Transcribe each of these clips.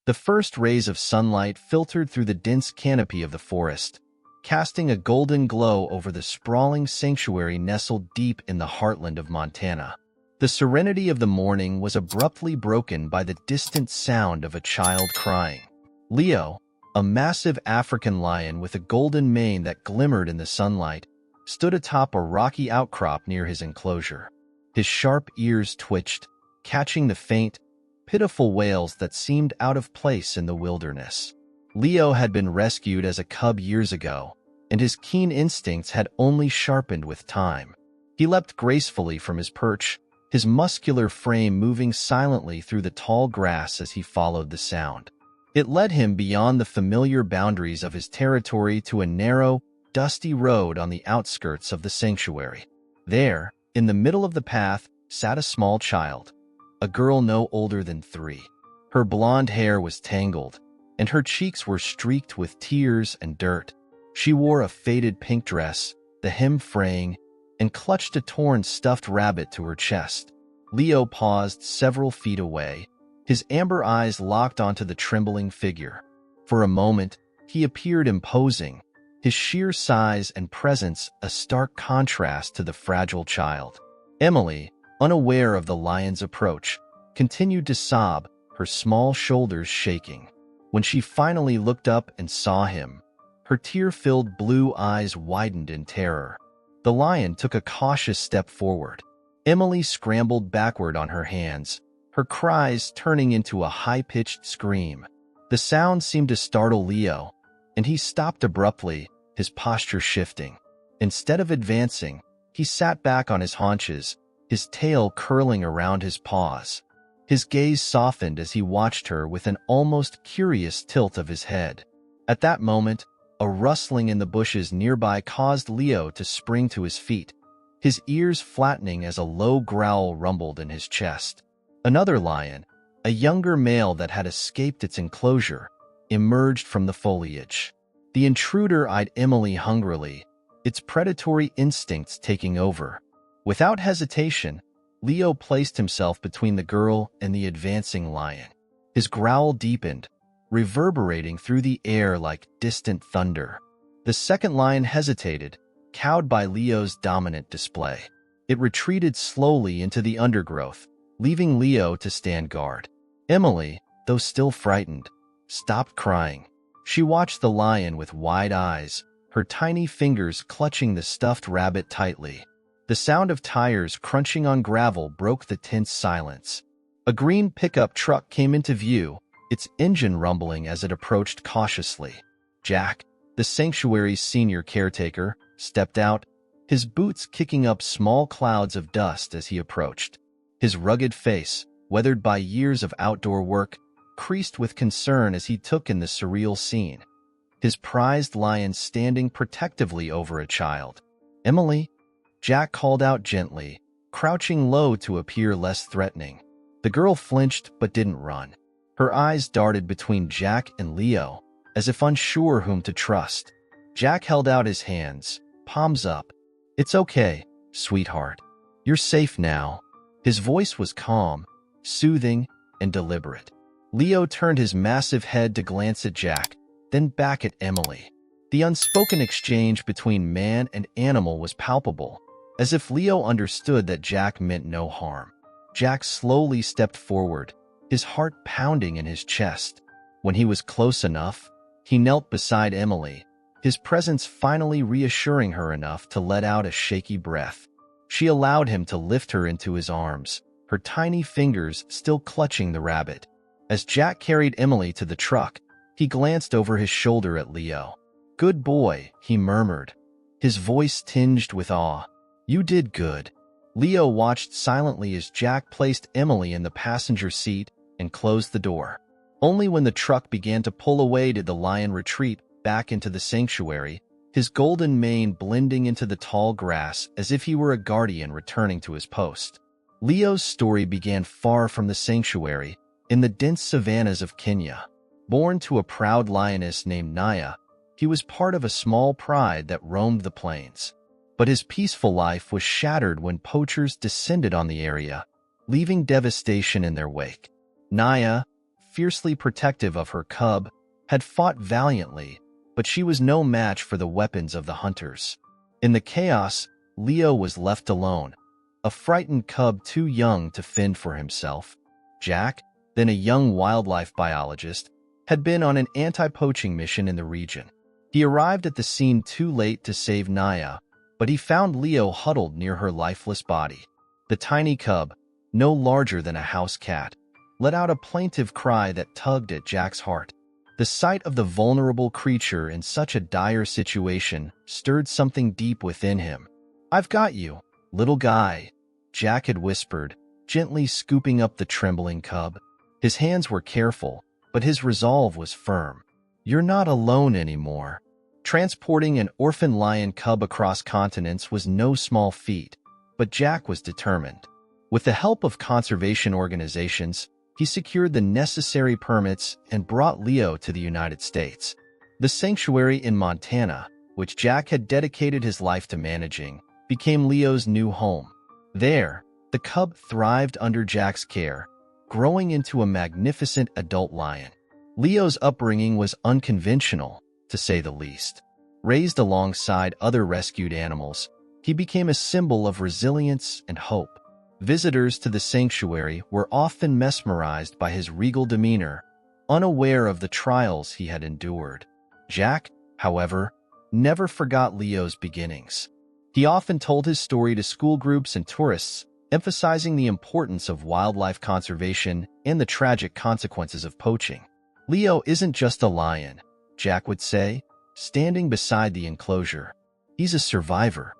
The first rays of sunlight filtered through the dense canopy of the forest, casting a golden glow over the sprawling sanctuary nestled deep in the heartland of Montana. The serenity of the morning was abruptly broken by the distant sound of a child crying. Leo, a massive African lion with a golden mane that glimmered in the sunlight, stood atop a rocky outcrop near his enclosure. His sharp ears twitched, catching the faint, pitiful wails that seemed out of place in the wilderness. Leo had been rescued as a cub years ago, and his keen instincts had only sharpened with time. He leapt gracefully from his perch, his muscular frame moving silently through the tall grass as he followed the sound. It led him beyond the familiar boundaries of his territory to a narrow, dusty road on the outskirts of the sanctuary. There, in the middle of the path, sat a small child, a girl no older than 3. Her blonde hair was tangled, and her cheeks were streaked with tears and dirt. She wore a faded pink dress, the hem fraying, and clutched a torn stuffed rabbit to her chest. Leo paused several feet away, his amber eyes locked onto the trembling figure. For a moment, he appeared imposing, his sheer size and presence a stark contrast to the fragile child. Emily, unaware of the lion's approach, continued to sob, her small shoulders shaking. When she finally looked up and saw him, her tear-filled blue eyes widened in terror. The lion took a cautious step forward. Emily scrambled backward on her hands, her cries turning into a high-pitched scream. The sound seemed to startle Leo, and he stopped abruptly, his posture shifting. Instead of advancing, he sat back on his haunches, his tail curling around his paws. His gaze softened as he watched her with an almost curious tilt of his head. At that moment, a rustling in the bushes nearby caused Leo to spring to his feet, his ears flattening as a low growl rumbled in his chest. Another lion, a younger male that had escaped its enclosure, emerged from the foliage. The intruder eyed Emily hungrily, its predatory instincts taking over. Without hesitation, Leo placed himself between the girl and the advancing lion. His growl deepened, reverberating through the air like distant thunder. The second lion hesitated, cowed by Leo's dominant display. It retreated slowly into the undergrowth, leaving Leo to stand guard. Emily, though still frightened, stopped crying. She watched the lion with wide eyes, her tiny fingers clutching the stuffed rabbit tightly. The sound of tires crunching on gravel broke the tense silence. A green pickup truck came into view, its engine rumbling as it approached cautiously. Jack, the sanctuary's senior caretaker, stepped out, his boots kicking up small clouds of dust as he approached. His rugged face, weathered by years of outdoor work, creased with concern as he took in the surreal scene. His prized lion standing protectively over a child. "Emily," Jack called out gently, crouching low to appear less threatening. The girl flinched but didn't run. Her eyes darted between Jack and Leo, as if unsure whom to trust. Jack held out his hands, palms up. "It's okay, sweetheart. You're safe now." His voice was calm, soothing, and deliberate. Leo turned his massive head to glance at Jack, then back at Emily. The unspoken exchange between man and animal was palpable, as if Leo understood that Jack meant no harm. Jack slowly stepped forward, his heart pounding in his chest. When he was close enough, he knelt beside Emily, his presence finally reassuring her enough to let out a shaky breath. She allowed him to lift her into his arms, her tiny fingers still clutching the rabbit. As Jack carried Emily to the truck, he glanced over his shoulder at Leo. "Good boy," he murmured, his voice tinged with awe. "You did good." Leo watched silently as Jack placed Emily in the passenger seat and closed the door. Only when the truck began to pull away did the lion retreat back into the sanctuary, his golden mane blending into the tall grass as if he were a guardian returning to his post. Leo's story began far from the sanctuary, in the dense savannas of Kenya. Born to a proud lioness named Naya, he was part of a small pride that roamed the plains. But his peaceful life was shattered when poachers descended on the area, leaving devastation in their wake. Naya, fiercely protective of her cub, had fought valiantly, but she was no match for the weapons of the hunters. In the chaos, Leo was left alone, a frightened cub too young to fend for himself. Jack, then a young wildlife biologist, had been on an anti-poaching mission in the region. He arrived at the scene too late to save Naya, but he found Leo huddled near her lifeless body. The tiny cub, no larger than a house cat, let out a plaintive cry that tugged at Jack's heart. The sight of the vulnerable creature in such a dire situation stirred something deep within him. "I've got you, little guy," Jack had whispered, gently scooping up the trembling cub. His hands were careful, but his resolve was firm. "You're not alone anymore." Transporting an orphan lion cub across continents was no small feat, but Jack was determined. With the help of conservation organizations, he secured the necessary permits and brought Leo to the United States. The sanctuary in Montana, which Jack had dedicated his life to managing, became Leo's new home. There, the cub thrived under Jack's care, growing into a magnificent adult lion. Leo's upbringing was unconventional, to say the least. Raised alongside other rescued animals, he became a symbol of resilience and hope. Visitors to the sanctuary were often mesmerized by his regal demeanor, unaware of the trials he had endured. Jack, however, never forgot Leo's beginnings. He often told his story to school groups and tourists, emphasizing the importance of wildlife conservation and the tragic consequences of poaching. "Leo isn't just a lion," Jack would say, standing beside the enclosure. "He's a survivor.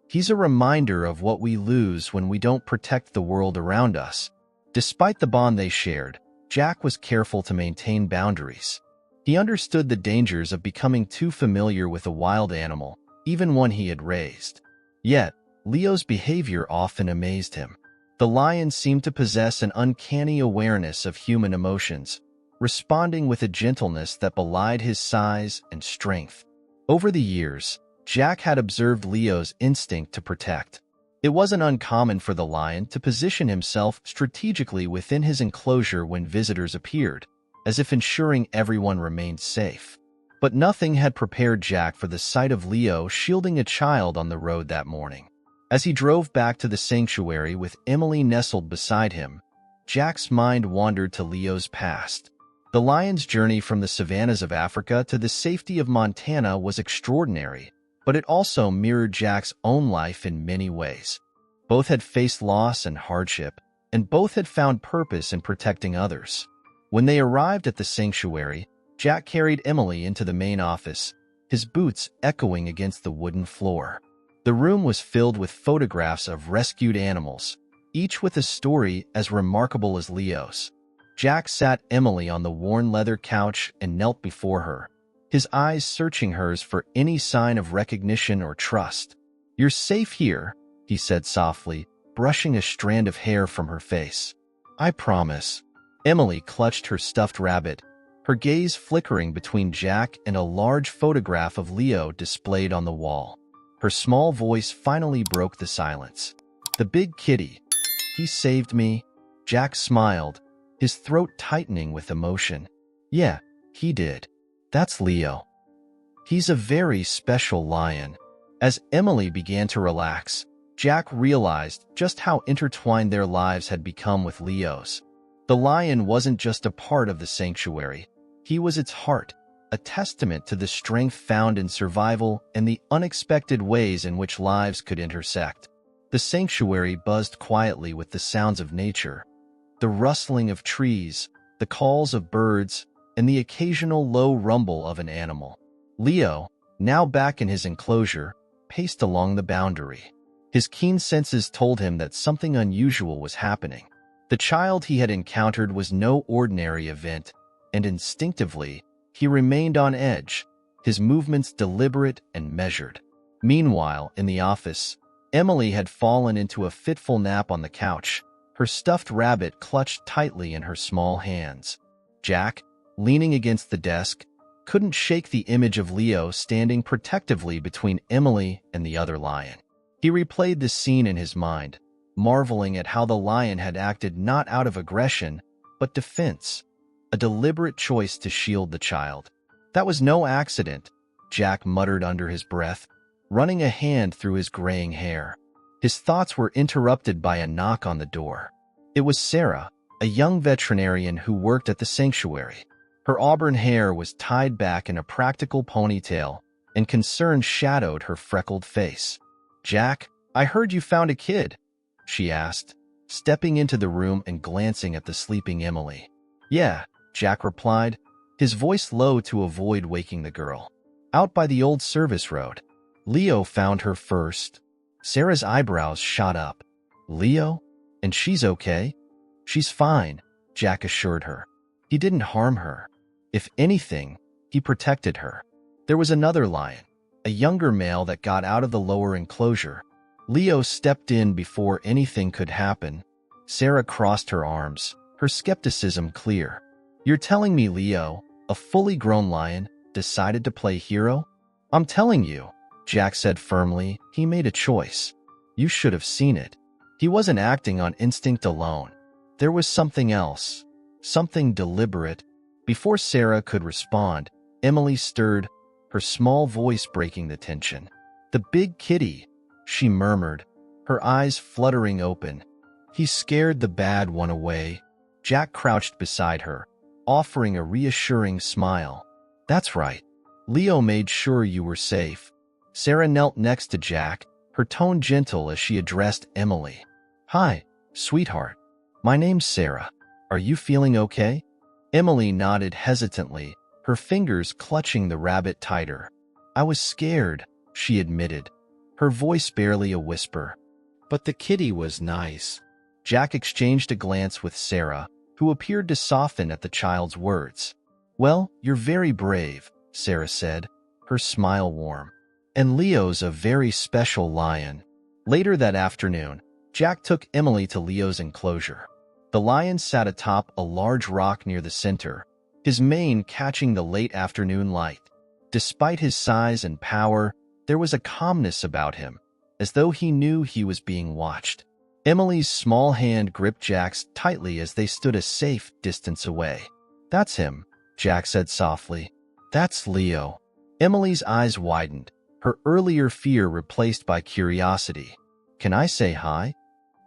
He's a reminder of what we lose when we don't protect the world around us." Despite the bond they shared, Jack was careful to maintain boundaries. He understood the dangers of becoming too familiar with a wild animal, even one he had raised. Yet, Leo's behavior often amazed him. The lion seemed to possess an uncanny awareness of human emotions, responding with a gentleness that belied his size and strength. Over the years, Jack had observed Leo's instinct to protect. It wasn't uncommon for the lion to position himself strategically within his enclosure when visitors appeared, as if ensuring everyone remained safe. But nothing had prepared Jack for the sight of Leo shielding a child on the road that morning. As he drove back to the sanctuary with Emily nestled beside him, Jack's mind wandered to Leo's past. The lion's journey from the savannas of Africa to the safety of Montana was extraordinary, but it also mirrored Jack's own life in many ways. Both had faced loss and hardship, and both had found purpose in protecting others. When they arrived at the sanctuary, Jack carried Emily into the main office, his boots echoing against the wooden floor. The room was filled with photographs of rescued animals, each with a story as remarkable as Leo's. Jack sat Emily on the worn leather couch and knelt before her, his eyes searching hers for any sign of recognition or trust. "You're safe here," he said softly, brushing a strand of hair from her face. "I promise." Emily clutched her stuffed rabbit, her gaze flickering between Jack and a large photograph of Leo displayed on the wall. Her small voice finally broke the silence. "The big kitty. He saved me." Jack smiled, his throat tightening with emotion. "Yeah, he did. That's Leo. He's a very special lion." As Emily began to relax, Jack realized just how intertwined their lives had become with Leo's. The lion wasn't just a part of the sanctuary. He was its heart, a testament to the strength found in survival and the unexpected ways in which lives could intersect. The sanctuary buzzed quietly with the sounds of nature, the rustling of trees, the calls of birds, and the occasional low rumble of an animal. Leo, now back in his enclosure, paced along the boundary. His keen senses told him that something unusual was happening. The child he had encountered was no ordinary event, and instinctively, he remained on edge, his movements deliberate and measured. Meanwhile, in the office, Emily had fallen into a fitful nap on the couch, her stuffed rabbit clutched tightly in her small hands. Jack, leaning against the desk, couldn't shake the image of Leo standing protectively between Emily and the other lion. He replayed the scene in his mind, marveling at how the lion had acted not out of aggression, but defense. a deliberate choice to shield the child. That was no accident, Jack muttered under his breath, running a hand through his graying hair. His thoughts were interrupted by a knock on the door. It was Sarah, a young veterinarian who worked at the sanctuary. Her auburn hair was tied back in a practical ponytail, and concern shadowed her freckled face. "Jack, I heard you found a kid," she asked, stepping into the room and glancing at the sleeping Emily. "Yeah," Jack replied, his voice low to avoid waking the girl. "Out by the old service road. Leo found her first." Sarah's eyebrows shot up. "Leo? And she's okay?" "She's fine," Jack assured her. "He didn't harm her. If anything, he protected her." There was another lion, a younger male that got out of the lower enclosure. Leo stepped in before anything could happen. Sarah crossed her arms, her skepticism clear. "You're telling me Leo, a fully grown lion, decided to play hero?" "I'm telling you," Jack said firmly, "he made a choice. You should have seen it. He wasn't acting on instinct alone. There was something else, something deliberate." Before Sarah could respond, Emily stirred, her small voice breaking the tension. "The big kitty," she murmured, her eyes fluttering open. "He scared the bad one away." Jack crouched beside her, offering a reassuring smile. "That's right. Leo made sure you were safe." Sarah knelt next to Jack, her tone gentle as she addressed Emily. "Hi, sweetheart. My name's Sarah. Are you feeling okay?" Emily nodded hesitantly, her fingers clutching the rabbit tighter. "I was scared," she admitted, her voice barely a whisper. "But the kitty was nice." Jack exchanged a glance with Sarah, who appeared to soften at the child's words. "Well, you're very brave," Sarah said, her smile warm. "And Leo's a very special lion." Later that afternoon, Jack took Emily to Leo's enclosure. The lion sat atop a large rock near the center, his mane catching the late afternoon light. Despite his size and power, there was a calmness about him, as though he knew he was being watched. Emily's small hand gripped Jack's tightly as they stood a safe distance away. "That's him," Jack said softly. "That's Leo." Emily's eyes widened, her earlier fear replaced by curiosity. "Can I say hi?"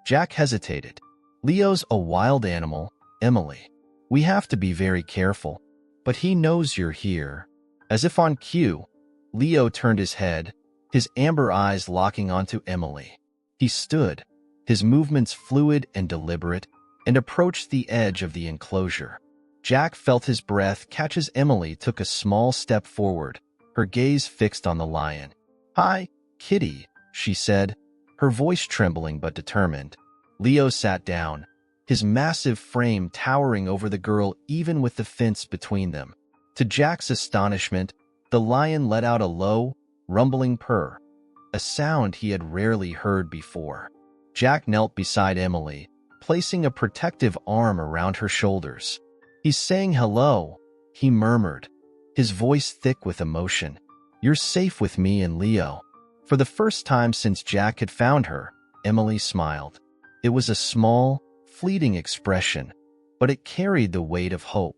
Jack hesitated. "Leo's a wild animal, Emily. We have to be very careful. But he knows you're here." As if on cue, Leo turned his head, his amber eyes locking onto Emily. He stood, his movements fluid and deliberate, and approached the edge of the enclosure. Jack felt his breath catch as Emily took a small step forward, her gaze fixed on the lion. "Hi, kitty," she said, her voice trembling but determined. Leo sat down, his massive frame towering over the girl even with the fence between them. To Jack's astonishment, the lion let out a low, rumbling purr, a sound he had rarely heard before. Jack knelt beside Emily, placing a protective arm around her shoulders. "He's saying hello," he murmured, his voice thick with emotion. "You're safe with me and Leo." For the first time since Jack had found her, Emily smiled. It was a small, fleeting expression, but it carried the weight of hope.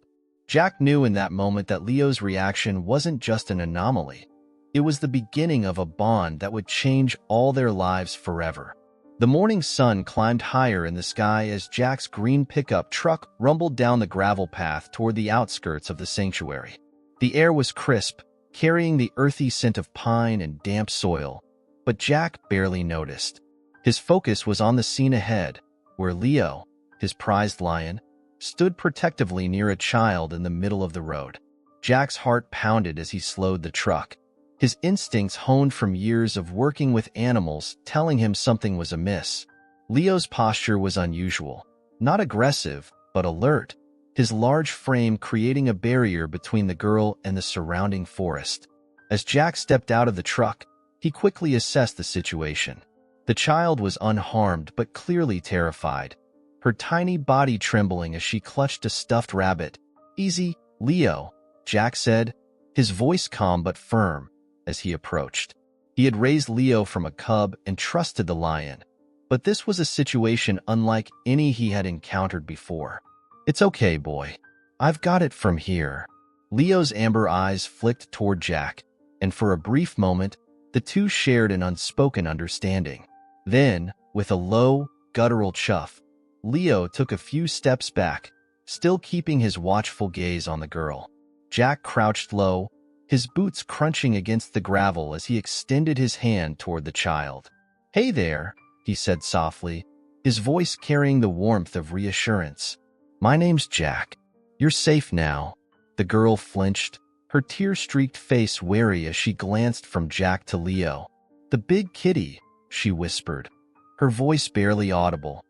Jack knew in that moment that Leo's reaction wasn't just an anomaly. It was the beginning of a bond that would change all their lives forever. The morning sun climbed higher in the sky as Jack's green pickup truck rumbled down the gravel path toward the outskirts of the sanctuary. The air was crisp, carrying the earthy scent of pine and damp soil, but Jack barely noticed. His focus was on the scene ahead, where Leo, his prized lion, stood protectively near a child in the middle of the road. Jack's heart pounded as he slowed the truck, his instincts honed from years of working with animals telling him something was amiss. Leo's posture was unusual, not aggressive, but alert, his large frame creating a barrier between the girl and the surrounding forest. As Jack stepped out of the truck, he quickly assessed the situation. The child was unharmed but clearly terrified, her tiny body trembling as she clutched a stuffed rabbit. "Easy, Leo," Jack said, his voice calm but firm, as he approached. He had raised Leo from a cub and trusted the lion, but this was a situation unlike any he had encountered before. "It's okay, boy. I've got it from here. Leo's amber eyes flicked toward Jack, and for a brief moment, the two shared an unspoken understanding. Then, with a low, guttural chuff, Leo took a few steps back, still keeping his watchful gaze on the girl. Jack crouched low, his boots crunching against the gravel as he extended his hand toward the child. "Hey there," he said softly, his voice carrying the warmth of reassurance. "My name's Jack. You're safe now." The girl flinched, her tear-streaked face wary as she glanced from Jack to Leo. "The big kitty," she whispered, her voice barely audible.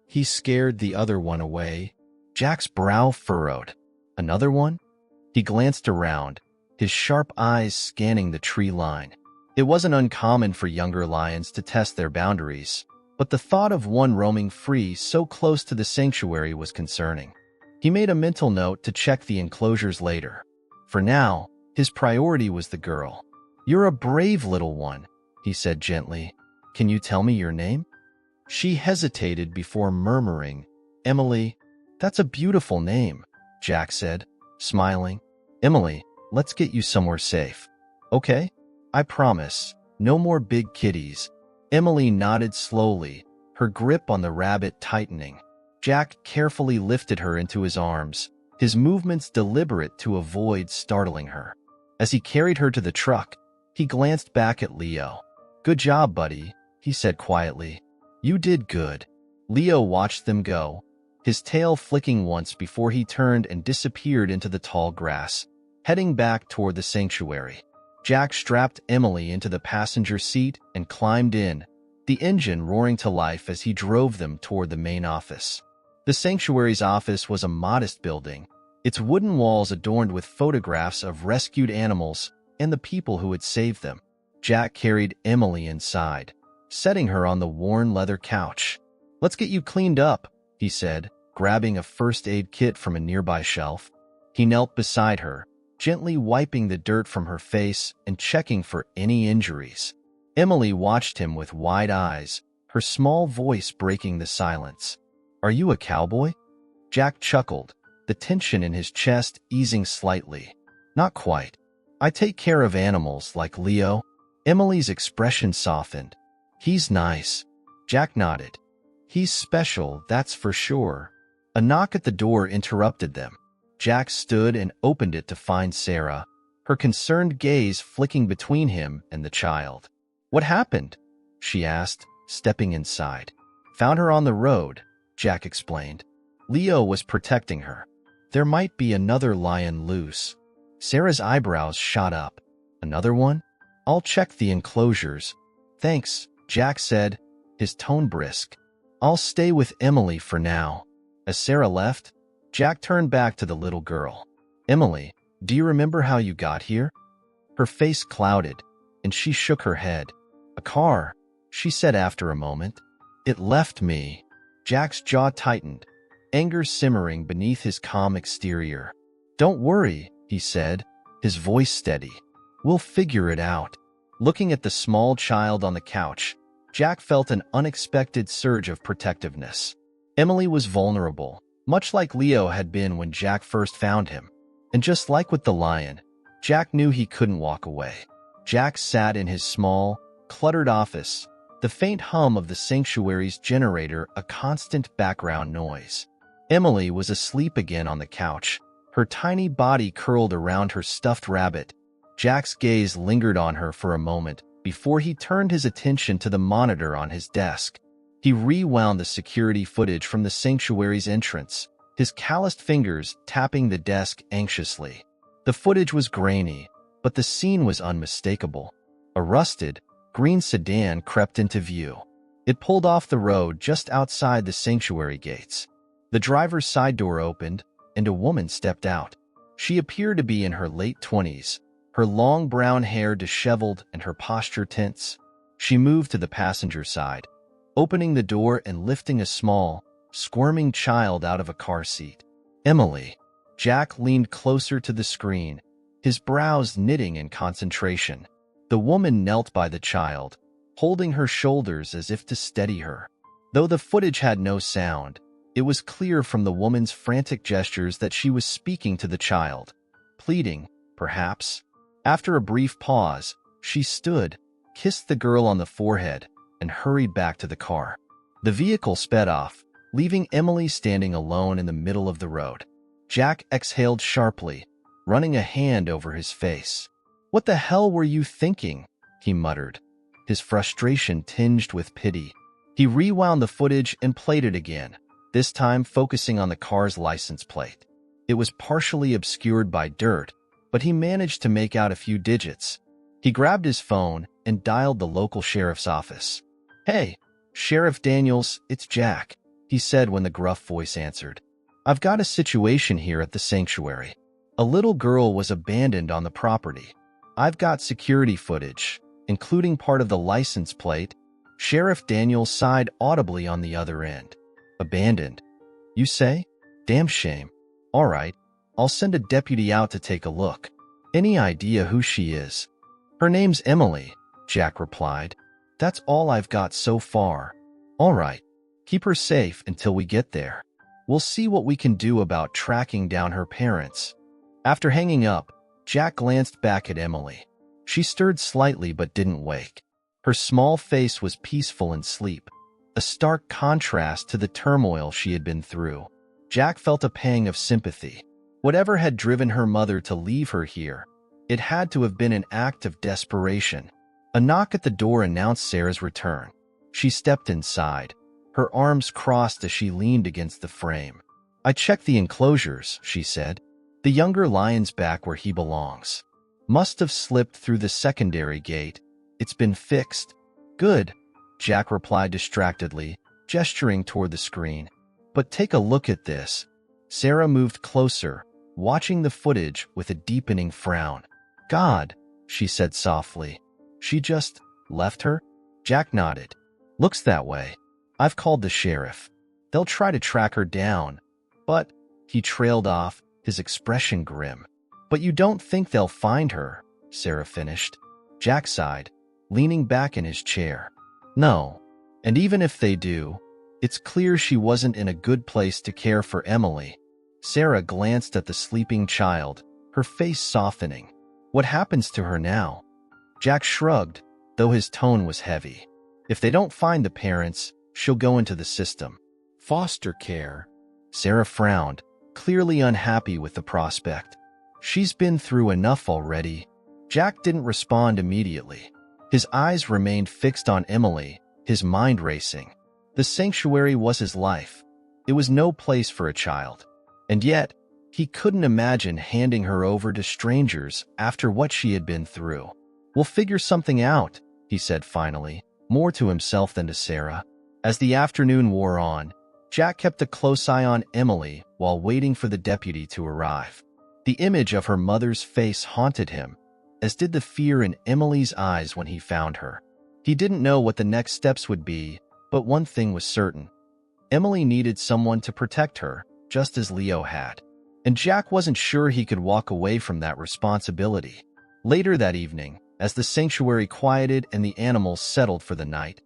"He scared the other one away." Jack's brow furrowed. "Another one?" He glanced around, his sharp eyes scanning the tree line. It wasn't uncommon for younger lions to test their boundaries, but the thought of one roaming free so close to the sanctuary was concerning. He made a mental note to check the enclosures later. For now, his priority was the girl. "You're a brave little one," he said gently. "Can you tell me your name?" She hesitated before murmuring, "Emily." "That's a beautiful name," Jack said, smiling. "Emily, let's get you somewhere safe. Okay? I promise, no more big kitties." Emily nodded slowly, her grip on the rabbit tightening. Jack carefully lifted her into his arms, his movements deliberate to avoid startling her. As he carried her to the truck, he glanced back at Leo. "Good job, buddy," he said quietly. "You did good." Leo watched them go, his tail flicking once before he turned and disappeared into the tall grass, heading back toward the sanctuary. Jack strapped Emily into the passenger seat and climbed in, the engine roaring to life as he drove them toward the main office. The sanctuary's office was a modest building, its wooden walls adorned with photographs of rescued animals and the people who had saved them. Jack carried Emily inside, setting her on the worn leather couch. "Let's get you cleaned up," he said, grabbing a first aid kit from a nearby shelf. He knelt beside her, gently wiping the dirt from her face and checking for any injuries. Emily watched him with wide eyes, her small voice breaking the silence. "Are you a cowboy?" Jack chuckled, the tension in his chest easing slightly. "Not quite. I take care of animals like Leo." Emily's expression softened. "He's nice." Jack nodded. "He's special, that's for sure." A knock at the door interrupted them. Jack stood and opened it to find Sarah, her concerned gaze flicking between him and the child. "What happened?" she asked, stepping inside. "Found her on the road," Jack explained. "Leo was protecting her. There might be another lion loose." Sarah's eyebrows shot up. "Another one? I'll check the enclosures." "Thanks," Jack said, his tone brisk. "I'll stay with Emily for now." As Sarah left, Jack turned back to the little girl. "Emily, do you remember how you got here?" Her face clouded, and she shook her head. "A car," she said after a moment. "It left me." Jack's jaw tightened, anger simmering beneath his calm exterior. "Don't worry," he said, his voice steady. "We'll figure it out." Looking at the small child on the couch, Jack felt an unexpected surge of protectiveness. Emily was vulnerable, much like Leo had been when Jack first found him. And just like with the lion, Jack knew he couldn't walk away. Jack sat in his small, cluttered office, the faint hum of the sanctuary's generator a constant background noise. Emily was asleep again on the couch, her tiny body curled around her stuffed rabbit. Jack's gaze lingered on her for a moment before he turned his attention to the monitor on his desk. He rewound the security footage from the sanctuary's entrance, his calloused fingers tapping the desk anxiously. The footage was grainy, but the scene was unmistakable. A rusted, green sedan crept into view. It pulled off the road just outside the sanctuary gates. The driver's side door opened, and a woman stepped out. She appeared to be in her late 20s, her long brown hair disheveled and her posture tense. She moved to the passenger side, opening the door and lifting a small, squirming child out of a car seat. "Emily." Jack leaned closer to the screen, his brows knitting in concentration. The woman knelt by the child, holding her shoulders as if to steady her. Though the footage had no sound, It was clear from the woman's frantic gestures that she was speaking to the child. Pleading, perhaps. After a brief pause, she stood, kissed the girl on the forehead, and hurried back to the car. The vehicle sped off, leaving Emily standing alone in the middle of the road. Jack exhaled sharply, running a hand over his face. "What the hell were you thinking?" he muttered, his frustration tinged with pity. He rewound the footage and played it again, this time focusing on the car's license plate. It was partially obscured by dirt, but he managed to make out a few digits. He grabbed his phone and dialed the local sheriff's office. "Hey, Sheriff Daniels, it's Jack," he said when the gruff voice answered. "I've got a situation here at the sanctuary. A little girl was abandoned on the property. I've got security footage, including part of the license plate." Sheriff Daniels sighed audibly on the other end. "Abandoned, you say? Damn shame. All right, I'll send a deputy out to take a look. Any idea who she is?" "Her name's Emily," Jack replied. "That's all I've got so far." "All right, keep her safe until we get there. We'll see what we can do about tracking down her parents." After hanging up, Jack glanced back at Emily. She stirred slightly but didn't wake. Her small face was peaceful in sleep, a stark contrast to the turmoil she had been through. Jack felt a pang of sympathy. Whatever had driven her mother to leave her here, it had to have been an act of desperation. A knock at the door announced Sarah's return. She stepped inside, her arms crossed as she leaned against the frame. "I checked the enclosures," she said. "The younger lion's back where he belongs. Must have slipped through the secondary gate. It's been fixed." "Good," Jack replied distractedly, gesturing toward the screen. "But take a look at this." Sarah moved closer, watching the footage with a deepening frown. "God," she said softly. "She just left her?" Jack nodded. "Looks that way. I've called the sheriff. They'll try to track her down. But," he trailed off, his expression grim. "But you don't think they'll find her," Sarah finished. Jack sighed, leaning back in his chair. "No. And even if they do, it's clear she wasn't in a good place to care for Emily." Sarah glanced at the sleeping child, her face softening. "What happens to her now?" Jack shrugged, though his tone was heavy. "If they don't find the parents, she'll go into the system. Foster care." Sarah frowned, clearly unhappy with the prospect. "She's been through enough already." Jack didn't respond immediately. His eyes remained fixed on Emily, his mind racing. The sanctuary was his life. It was no place for a child. And yet, he couldn't imagine handing her over to strangers after what she had been through. "We'll figure something out," he said finally, more to himself than to Sarah. As the afternoon wore on, Jack kept a close eye on Emily while waiting for the deputy to arrive. The image of her mother's face haunted him, as did the fear in Emily's eyes when he found her. He didn't know what the next steps would be, but one thing was certain. Emily needed someone to protect her, just as Leo had. And Jack wasn't sure he could walk away from that responsibility. Later that evening, as the sanctuary quieted and the animals settled for the night,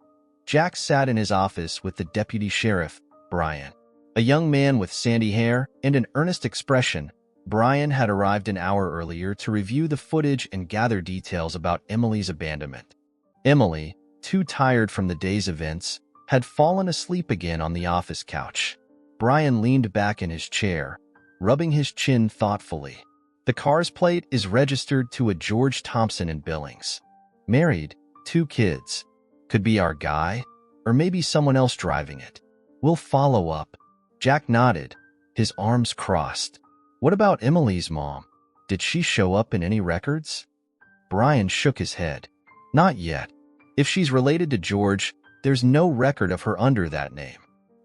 Jack sat in his office with the deputy sheriff, Brian. A young man with sandy hair and an earnest expression, Brian had arrived an hour earlier to review the footage and gather details about Emily's abandonment. Emily, too tired from the day's events, had fallen asleep again on the office couch. Brian leaned back in his chair, rubbing his chin thoughtfully. "The car's plate is registered to a George Thompson in Billings. Married, 2 kids. Could be our guy, or maybe someone else driving it. We'll follow up." Jack nodded, his arms crossed. "What about Emily's mom? Did she show up in any records?" Brian shook his head. "Not yet. If she's related to George, there's no record of her under that name.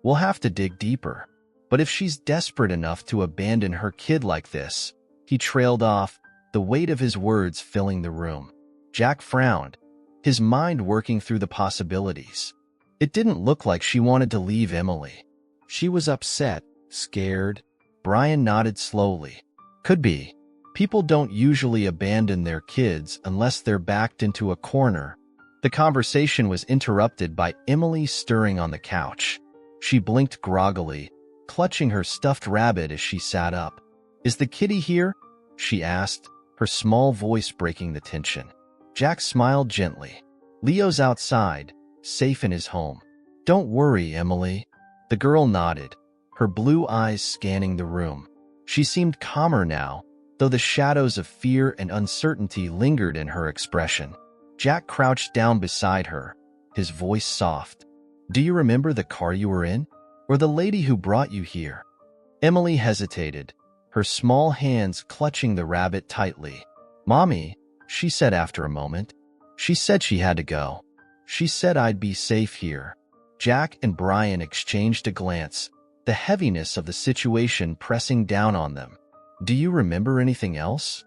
We'll have to dig deeper. But if she's desperate enough to abandon her kid like this," he trailed off, the weight of his words filling the room. Jack frowned, his mind working through the possibilities. It didn't look like she wanted to leave Emily. She was upset, scared. Brian nodded slowly. "Could be. People don't usually abandon their kids unless they're backed into a corner." The conversation was interrupted by Emily stirring on the couch. She blinked groggily, clutching her stuffed rabbit as she sat up. "Is the kitty here?" she asked, her small voice breaking the tension. Jack smiled gently. "Leo's outside, safe in his home." "Don't worry, Emily." The girl nodded, her blue eyes scanning the room. She seemed calmer now, though the shadows of fear and uncertainty lingered in her expression. Jack crouched down beside her, his voice soft. "Do you remember the car you were in? Or the lady who brought you here?" Emily hesitated, her small hands clutching the rabbit tightly. "Mommy," she said after a moment. "She said she had to go. She said I'd be safe here." Jack and Brian exchanged a glance, the heaviness of the situation pressing down on them. "Do you remember anything else?"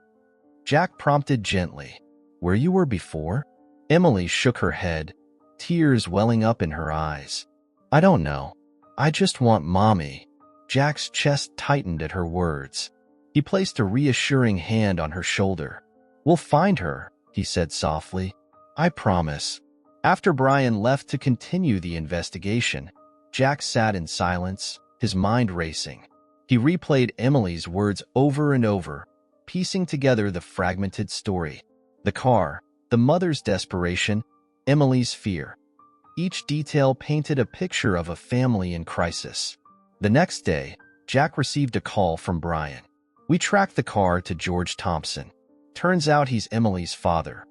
Jack prompted gently. "Where you were before?" Emily shook her head, tears welling up in her eyes. "I don't know. I just want Mommy." Jack's chest tightened at her words. He placed a reassuring hand on her shoulder. "We'll find her," he said softly. "I promise." After Brian left to continue the investigation, Jack sat in silence, his mind racing. He replayed Emily's words over and over, piecing together the fragmented story. The car, the mother's desperation, Emily's fear. Each detail painted a picture of a family in crisis. The next day, Jack received a call from Brian. "We tracked the car to George Thompson. Turns out he's Emily's father.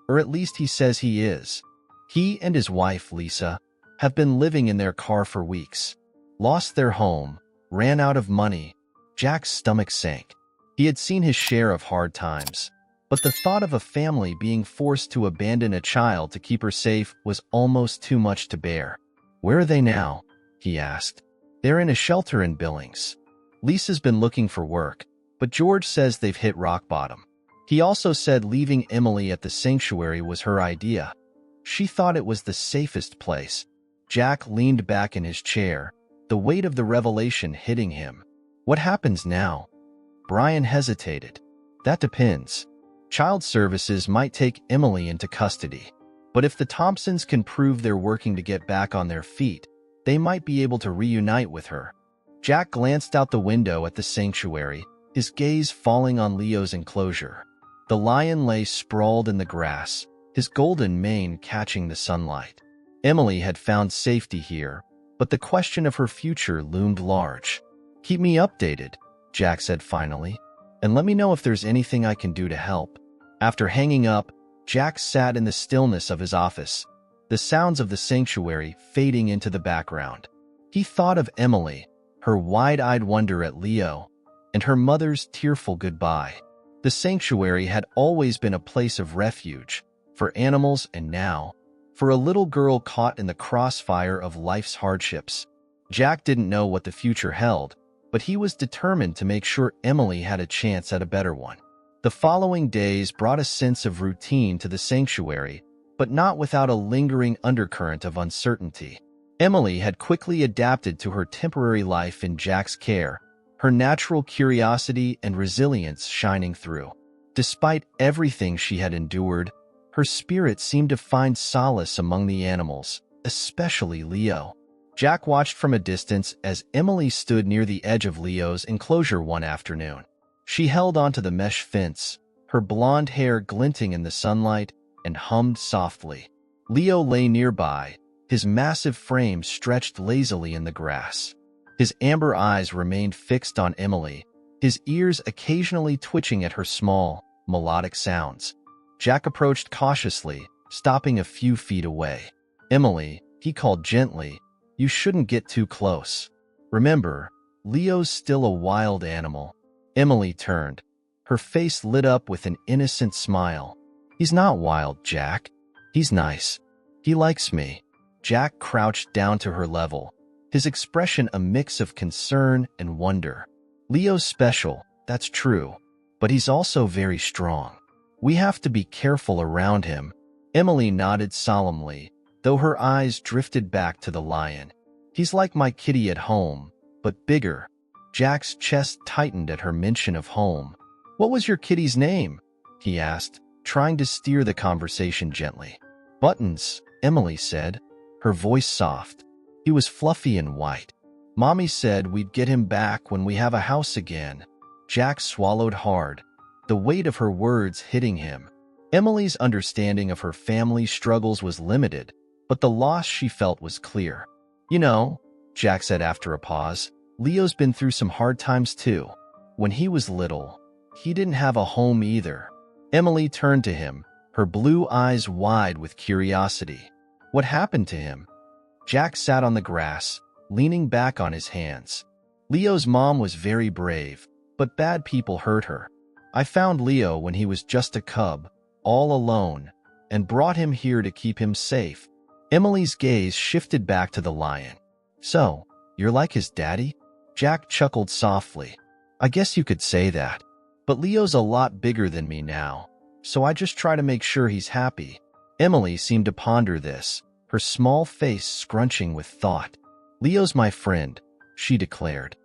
Or at least he says he is. He and his wife, Lisa, have been living in their car for weeks. Lost their home, ran out of money." Jack's stomach sank. He had seen his share of hard times, but the thought of a family being forced to abandon a child to keep her safe was almost too much to bear. "Where are they now?" he asked. "They're in a shelter in Billings. Lisa's been looking for work, but George says they've hit rock bottom." He also said leaving Emily at the sanctuary was her idea. She thought it was the safest place. Jack leaned back in his chair, the weight of the revelation hitting him. "What happens now?" Brian hesitated. "That depends. Child Services might take Emily into custody. But if the Thompsons can prove they're working to get back on their feet, they might be able to reunite with her." Jack glanced out the window at the sanctuary, his gaze falling on Leo's enclosure. The lion lay sprawled in the grass, his golden mane catching the sunlight. Emily had found safety here, but the question of her future loomed large. "Keep me updated," Jack said finally, "and let me know if there's anything I can do to help." After hanging up, Jack sat in the stillness of his office, the sounds of the sanctuary fading into the background. He thought of Emily, her wide-eyed wonder at Leo, and her mother's tearful goodbye. The sanctuary had always been a place of refuge, for animals and now, for a little girl caught in the crossfire of life's hardships. Jack didn't know what the future held, but he was determined to make sure Emily had a chance at a better one. The following days brought a sense of routine to the sanctuary, but not without a lingering undercurrent of uncertainty. Emily had quickly adapted to her temporary life in Jack's care, her natural curiosity and resilience shining through. Despite everything she had endured, her spirit seemed to find solace among the animals, especially Leo. Jack watched from a distance as Emily stood near the edge of Leo's enclosure one afternoon. She held onto the mesh fence, her blonde hair glinting in the sunlight, and hummed softly. Leo lay nearby, his massive frame stretched lazily in the grass. His amber eyes remained fixed on Emily, his ears occasionally twitching at her small, melodic sounds. Jack approached cautiously, stopping a few feet away. "Emily," he called gently, "you shouldn't get too close. Remember, Leo's still a wild animal." Emily turned, her face lit up with an innocent smile. "He's not wild, Jack. He's nice. He likes me." Jack crouched down to her level, his expression a mix of concern and wonder. "Leo's special, that's true, but he's also very strong. We have to be careful around him." Emily nodded solemnly, though her eyes drifted back to the lion. "He's like my kitty at home, but bigger." Jack's chest tightened at her mention of home. "What was your kitty's name?" he asked, trying to steer the conversation gently. "Buttons," Emily said, her voice soft. "He was fluffy and white." Mommy said we'd get him back when we have a house again. Jack swallowed hard, the weight of her words hitting him. Emily's understanding of her family's struggles was limited, but the loss she felt was clear. You know, Jack said after a pause, Leo's been through some hard times too. When he was little, he didn't have a home either. Emily turned to him, her blue eyes wide with curiosity. What happened to him? Jack sat on the grass, leaning back on his hands. Leo's mom was very brave, but bad people hurt her. I found Leo when he was just a cub, all alone, and brought him here to keep him safe. Emily's gaze shifted back to the lion. So, you're like his daddy? Jack chuckled softly. I guess you could say that. But Leo's a lot bigger than me now, so I just try to make sure he's happy. Emily seemed to ponder this, her small face scrunching with thought. Leo's my friend, she declared.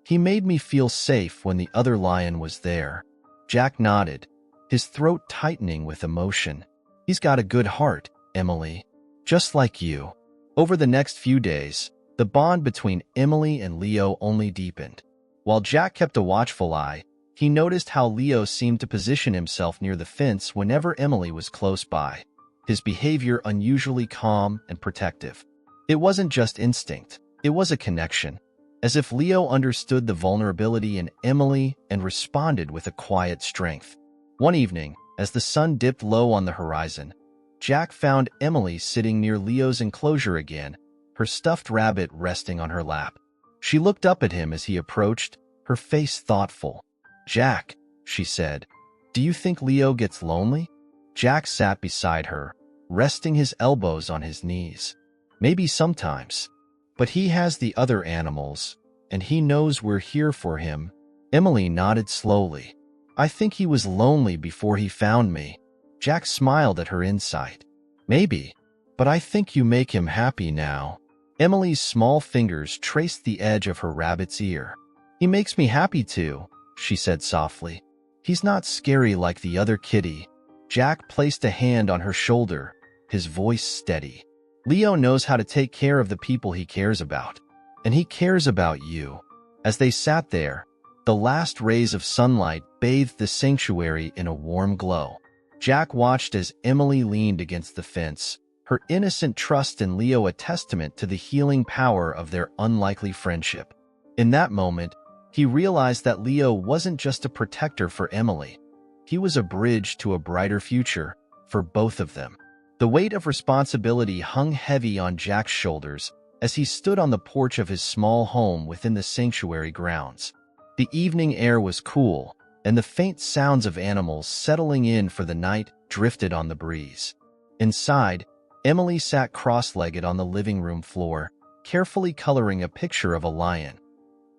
He made me feel safe when the other lion was there. Jack nodded, his throat tightening with emotion. He's got a good heart, Emily. Just like you. Over the next few days, the bond between Emily and Leo only deepened. While Jack kept a watchful eye, he noticed how Leo seemed to position himself near the fence whenever Emily was close by, his behavior unusually calm and protective. It wasn't just instinct, it was a connection, as if Leo understood the vulnerability in Emily and responded with a quiet strength. One evening, as the sun dipped low on the horizon, Jack found Emily sitting near Leo's enclosure again, her stuffed rabbit resting on her lap. She looked up at him as he approached, her face thoughtful. Jack, she said, do you think Leo gets lonely? Jack sat beside her, resting his elbows on his knees. Maybe sometimes. But he has the other animals, and he knows we're here for him. Emily nodded slowly. I think he was lonely before he found me. Jack smiled at her insight. Maybe, but I think you make him happy now. Emily's small fingers traced the edge of her rabbit's ear. He makes me happy too, she said softly. He's not scary like the other kitty. Jack placed a hand on her shoulder, his voice steady. Leo knows how to take care of the people he cares about, and he cares about you. As they sat there, the last rays of sunlight bathed the sanctuary in a warm glow. Jack watched as Emily leaned against the fence, her innocent trust in Leo a testament to the healing power of their unlikely friendship. In that moment, he realized that Leo wasn't just a protector for Emily. He was a bridge to a brighter future for both of them. The weight of responsibility hung heavy on Jack's shoulders as he stood on the porch of his small home within the sanctuary grounds. The evening air was cool, and the faint sounds of animals settling in for the night drifted on the breeze. Inside, Emily sat cross-legged on the living room floor, carefully coloring a picture of a lion.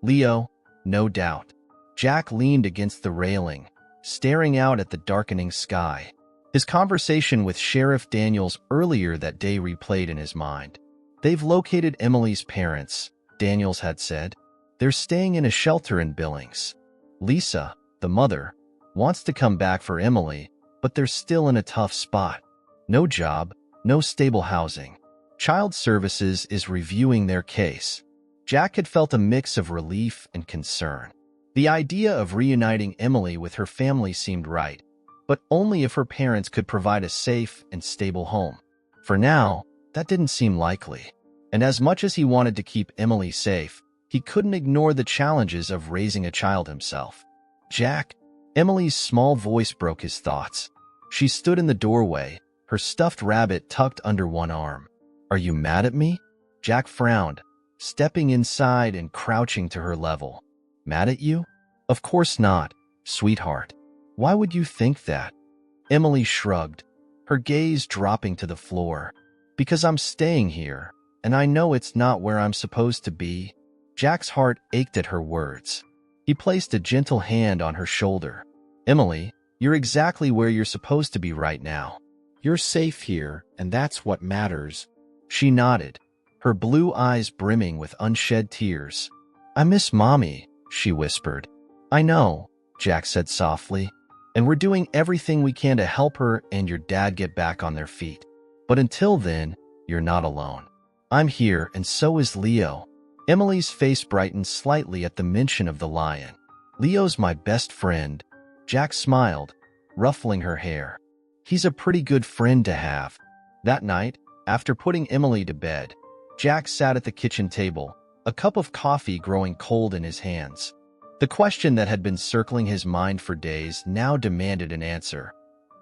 Leo, no doubt. Jack leaned against the railing, staring out at the darkening sky. His conversation with Sheriff Daniels earlier that day replayed in his mind. They've located Emily's parents, Daniels had said. They're staying in a shelter in Billings. Lisa, the mother, wants to come back for Emily, but they're still in a tough spot. No job, no stable housing. Child Services is reviewing their case. Jack had felt a mix of relief and concern. The idea of reuniting Emily with her family seemed right, but only if her parents could provide a safe and stable home. For now, that didn't seem likely. And as much as he wanted to keep Emily safe, he couldn't ignore the challenges of raising a child himself. Jack, Emily's small voice broke his thoughts. She stood in the doorway, her stuffed rabbit tucked under one arm. Are you mad at me? Jack frowned, stepping inside and crouching to her level. Mad at you? Of course not, sweetheart. Why would you think that? Emily shrugged, her gaze dropping to the floor. Because I'm staying here, and I know it's not where I'm supposed to be. Jack's heart ached at her words. He placed a gentle hand on her shoulder. Emily, you're exactly where you're supposed to be right now. You're safe here, and that's what matters. She nodded, her blue eyes brimming with unshed tears. I miss Mommy, she whispered. I know, Jack said softly, and we're doing everything we can to help her and your dad get back on their feet. But until then, you're not alone. I'm here, and so is Leo. Emily's face brightened slightly at the mention of the lion. Leo's my best friend. Jack smiled, ruffling her hair. He's a pretty good friend to have. That night, after putting Emily to bed, Jack sat at the kitchen table, a cup of coffee growing cold in his hands. The question that had been circling his mind for days now demanded an answer.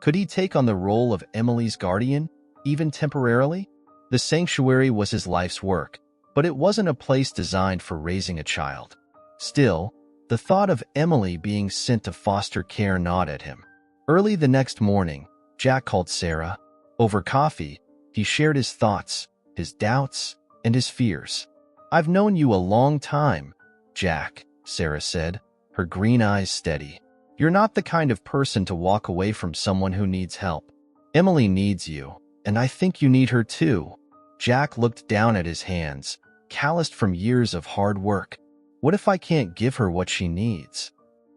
Could he take on the role of Emily's guardian, even temporarily? The sanctuary was his life's work, but it wasn't a place designed for raising a child. Still, the thought of Emily being sent to foster care gnawed at him. Early the next morning, Jack called Sarah. Over coffee, he shared his thoughts, his doubts, and his fears. "I've known you a long time, Jack," Sarah said, her green eyes steady. "You're not the kind of person to walk away from someone who needs help. Emily needs you, and I think you need her too." Jack looked down at his hands, calloused from years of hard work. "What if I can't give her what she needs?"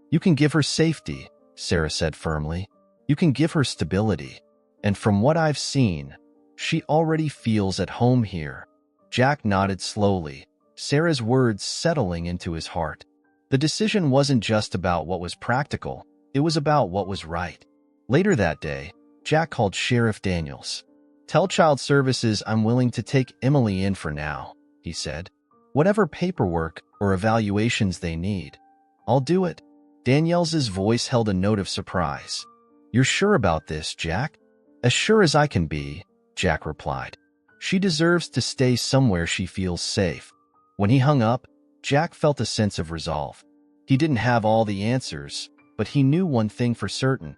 "You can give her safety," Sarah said firmly. "You can give her stability. And from what I've seen, she already feels at home here." Jack nodded slowly, Sarah's words settling into his heart. The decision wasn't just about what was practical, it was about what was right. Later that day, Jack called Sheriff Daniels. "Tell Child Services I'm willing to take Emily in for now," he said. "Whatever paperwork or evaluations they need, I'll do it." Daniels's voice held a note of surprise. "You're sure about this, Jack?" "As sure as I can be," Jack replied. "She deserves to stay somewhere she feels safe." When he hung up, Jack felt a sense of resolve. He didn't have all the answers, but he knew one thing for certain.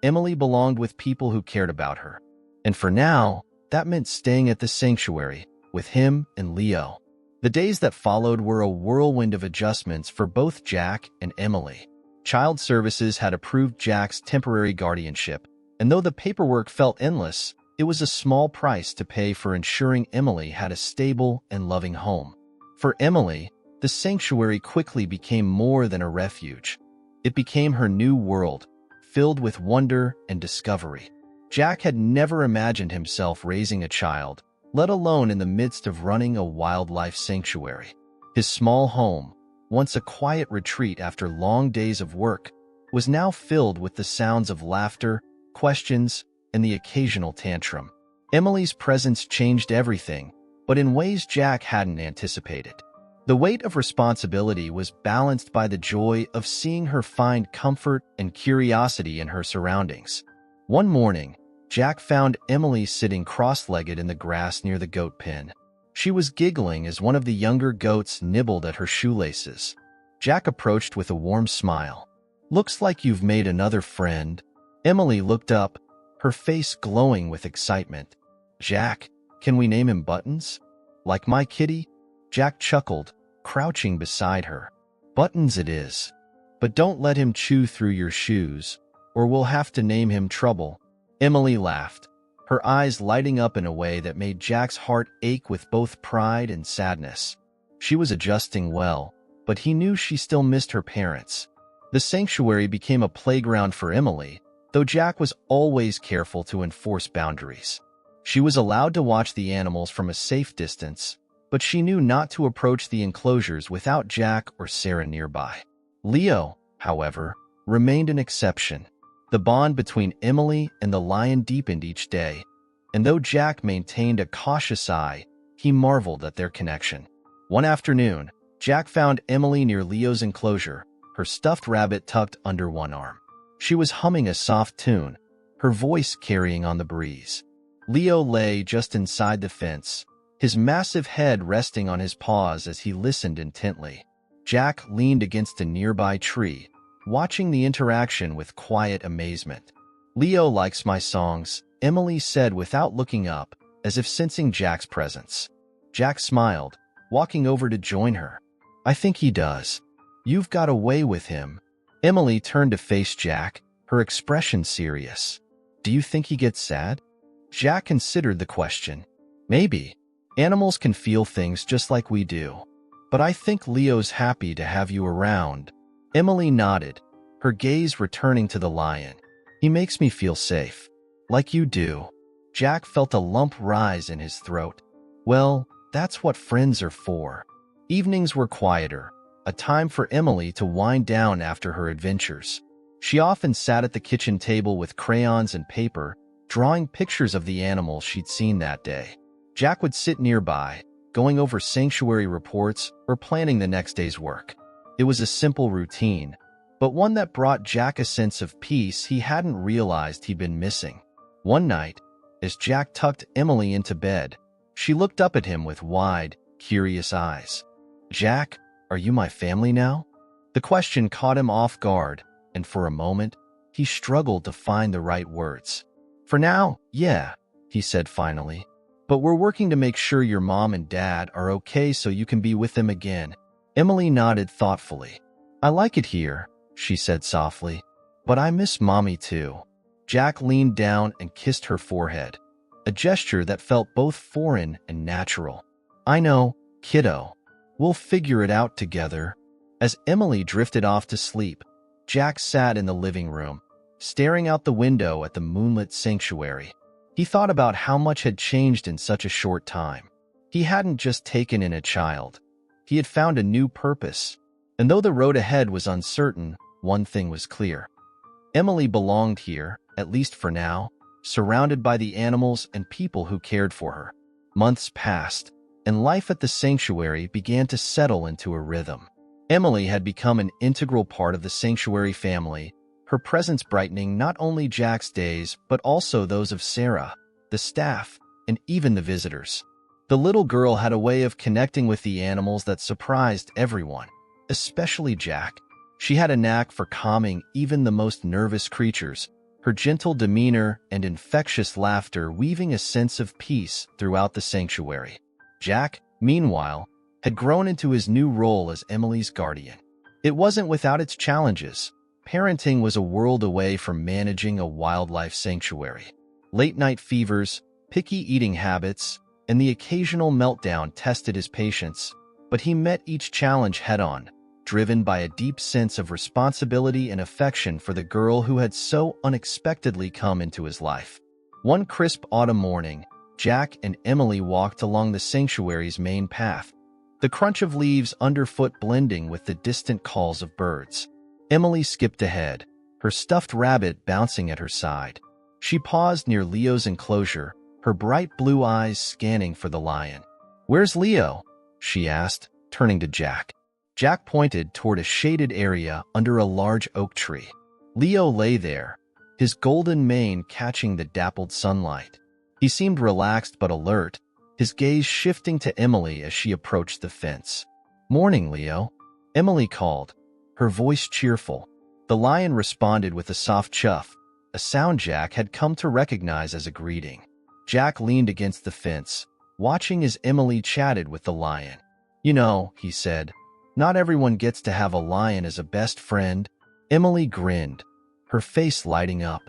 Emily belonged with people who cared about her. And for now, that meant staying at the sanctuary with him and Leo. The days that followed were a whirlwind of adjustments for both Jack and Emily. Child Services had approved Jack's temporary guardianship, and though the paperwork felt endless, it was a small price to pay for ensuring Emily had a stable and loving home. For Emily, the sanctuary quickly became more than a refuge. It became her new world, filled with wonder and discovery. Jack had never imagined himself raising a child, let alone in the midst of running a wildlife sanctuary. His small home, once a quiet retreat after long days of work, was now filled with the sounds of laughter, questions, and the occasional tantrum. Emily's presence changed everything, but in ways Jack hadn't anticipated. The weight of responsibility was balanced by the joy of seeing her find comfort and curiosity in her surroundings. One morning, Jack found Emily sitting cross-legged in the grass near the goat pen. She was giggling as one of the younger goats nibbled at her shoelaces. Jack approached with a warm smile. "Looks like you've made another friend." Emily looked up, her face glowing with excitement. "Jack, can we name him Buttons? Like my kitty?" Jack chuckled, crouching beside her. "Buttons it is. But don't let him chew through your shoes, or we'll have to name him Trouble." Emily laughed, her eyes lighting up in a way that made Jack's heart ache with both pride and sadness. She was adjusting well, but he knew she still missed her parents. The sanctuary became a playground for Emily, though Jack was always careful to enforce boundaries. She was allowed to watch the animals from a safe distance, but she knew not to approach the enclosures without Jack or Sarah nearby. Leo, however, remained an exception. The bond between Emily and the lion deepened each day, and though Jack maintained a cautious eye, he marveled at their connection. One afternoon, Jack found Emily near Leo's enclosure, her stuffed rabbit tucked under one arm. She was humming a soft tune, her voice carrying on the breeze. Leo lay just inside the fence, his massive head resting on his paws as he listened intently. Jack leaned against a nearby tree, watching the interaction with quiet amazement. "Leo likes my songs," Emily said without looking up, as if sensing Jack's presence. Jack smiled, walking over to join her. "I think he does. You've got a way with him." Emily turned to face Jack, her expression serious. "Do you think he gets sad?" Jack considered the question. "Maybe. Animals can feel things just like we do. But I think Leo's happy to have you around." Emily nodded, her gaze returning to the lion. "He makes me feel safe. Like you do." Jack felt a lump rise in his throat. "Well, that's what friends are for." Evenings were quieter, a time for Emily to wind down after her adventures. She often sat at the kitchen table with crayons and paper, drawing pictures of the animals she'd seen that day. Jack would sit nearby, going over sanctuary reports or planning the next day's work. It was a simple routine, but one that brought Jack a sense of peace he hadn't realized he'd been missing. One night, as Jack tucked Emily into bed, she looked up at him with wide, curious eyes. "Jack, are you my family now?" The question caught him off guard, and for a moment, he struggled to find the right words. "For now, yeah," he said finally. "But we're working to make sure your mom and dad are okay so you can be with them again." Emily nodded thoughtfully. "I like it here," she said softly, "but I miss Mommy too." Jack leaned down and kissed her forehead, a gesture that felt both foreign and natural. "I know, kiddo. We'll figure it out together." As Emily drifted off to sleep, Jack sat in the living room, staring out the window at the moonlit sanctuary. He thought about how much had changed in such a short time. He hadn't just taken in a child. He had found a new purpose. And though the road ahead was uncertain, one thing was clear. Emily belonged here, at least for now, surrounded by the animals and people who cared for her. Months passed, and life at the sanctuary began to settle into a rhythm. Emily had become an integral part of the sanctuary family, her presence brightening not only Jack's days but also those of Sarah, the staff, and even the visitors. The little girl had a way of connecting with the animals that surprised everyone, especially Jack. She had a knack for calming even the most nervous creatures, her gentle demeanor and infectious laughter weaving a sense of peace throughout the sanctuary. Jack, meanwhile, had grown into his new role as Emily's guardian. It wasn't without its challenges. Parenting was a world away from managing a wildlife sanctuary. Late-night fevers, picky eating habits, and the occasional meltdown tested his patience, but he met each challenge head-on, driven by a deep sense of responsibility and affection for the girl who had so unexpectedly come into his life. One crisp autumn morning, Jack and Emily walked along the sanctuary's main path, the crunch of leaves underfoot blending with the distant calls of birds. Emily skipped ahead, her stuffed rabbit bouncing at her side. She paused near Leo's enclosure, her bright blue eyes scanning for the lion. "Where's Leo?" she asked, turning to Jack. Jack pointed toward a shaded area under a large oak tree. Leo lay there, his golden mane catching the dappled sunlight. He seemed relaxed but alert, his gaze shifting to Emily as she approached the fence. "Morning, Leo," Emily called, her voice cheerful. The lion responded with a soft chuff, a sound Jack had come to recognize as a greeting. Jack leaned against the fence, watching as Emily chatted with the lion. "You know," he said, "not everyone gets to have a lion as a best friend." Emily grinned, her face lighting up.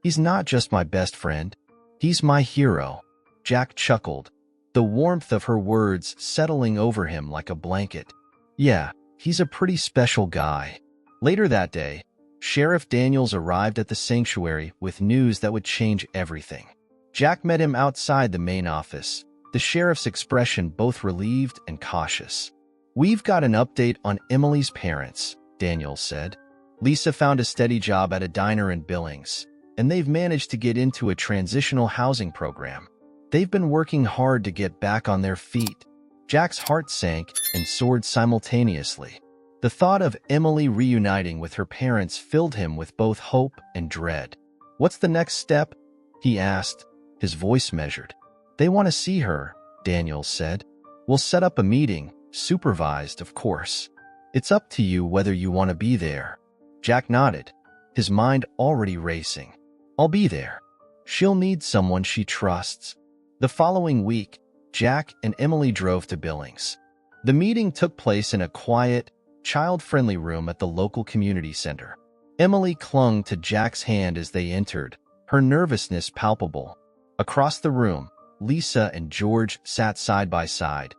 "He's not just my best friend. He's my hero." Jack chuckled, the warmth of her words settling over him like a blanket. "Yeah, he's a pretty special guy." Later that day, Sheriff Daniels arrived at the sanctuary with news that would change everything. Jack met him outside the main office, the sheriff's expression both relieved and cautious. "We've got an update on Emily's parents," Daniels said. "Lisa found a steady job at a diner in Billings, and they've managed to get into a transitional housing program. They've been working hard to get back on their feet." Jack's heart sank and soared simultaneously. The thought of Emily reuniting with her parents filled him with both hope and dread. "What's the next step?" he asked, his voice measured. "They want to see her," Daniels said. "We'll set up a meeting, supervised, of course. It's up to you whether you want to be there." Jack nodded, his mind already racing. "I'll be there. She'll need someone she trusts." The following week, Jack and Emily drove to Billings. The meeting took place in a quiet, child-friendly room at the local community center. Emily clung to Jack's hand as they entered, her nervousness palpable. Across the room, Lisa and George sat side by side,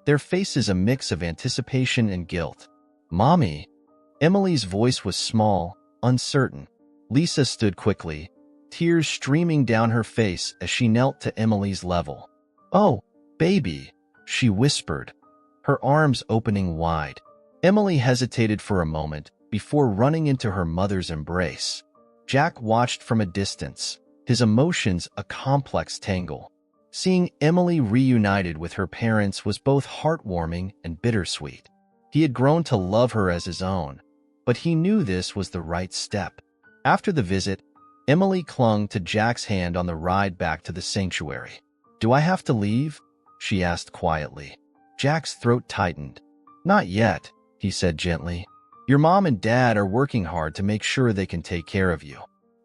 their faces a mix of anticipation and guilt. "Mommy?" Emily's voice was small, uncertain. Lisa stood quickly, tears streaming down her face as she knelt to Emily's level. "Oh, baby," she whispered, her arms opening wide. Emily hesitated for a moment before running into her mother's embrace. Jack watched from a distance, his emotions a complex tangle. Seeing Emily reunited with her parents was both heartwarming and bittersweet. He had grown to love her as his own, but he knew this was the right step. After the visit, Emily clung to Jack's hand on the ride back to the sanctuary. "Do I have to leave?" she asked quietly. Jack's throat tightened. "Not yet," he said gently. "Your mom and dad are working hard to make sure they can take care of you.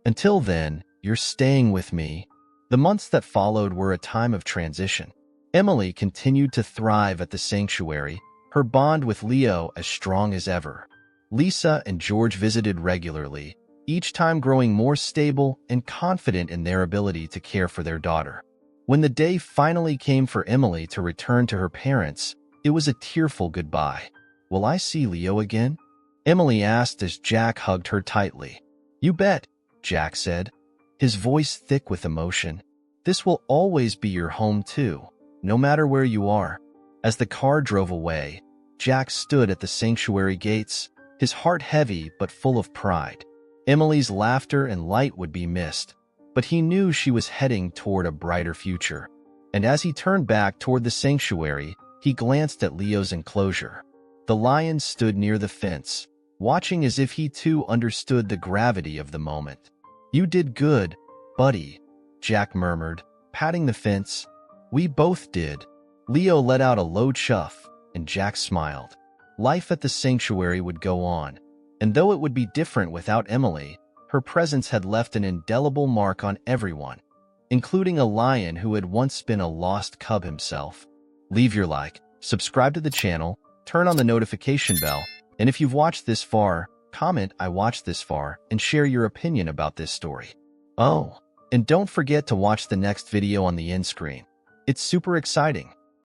Until then, you're staying with me." The months that followed were a time of transition. Emily continued to thrive at the sanctuary, her bond with Leo as strong as ever. Lisa and George visited regularly, each time growing more stable and confident in their ability to care for their daughter. When the day finally came for Emily to return to her parents, it was a tearful goodbye. "Will I see Leo again?" Emily asked as Jack hugged her tightly. "You bet," Jack said, his voice thick with emotion. "This will always be your home too, no matter where you are." As the car drove away, Jack stood at the sanctuary gates, his heart heavy but full of pride. Emily's laughter and light would be missed, but he knew she was heading toward a brighter future. And as he turned back toward the sanctuary, he glanced at Leo's enclosure. The lion stood near the fence, watching as if he too understood the gravity of the moment. "You did good, buddy," Jack murmured, patting the fence. "We both did." Leo let out a low chuff, and Jack smiled. Life at the sanctuary would go on, and though it would be different without Emily, her presence had left an indelible mark on everyone, including a lion who had once been a lost cub himself. Leave your like, subscribe to the channel, turn on the notification bell, and if you've watched this far, comment "I watched this far" and share your opinion about this story. Oh, and don't forget to watch the next video on the end screen. It's super exciting.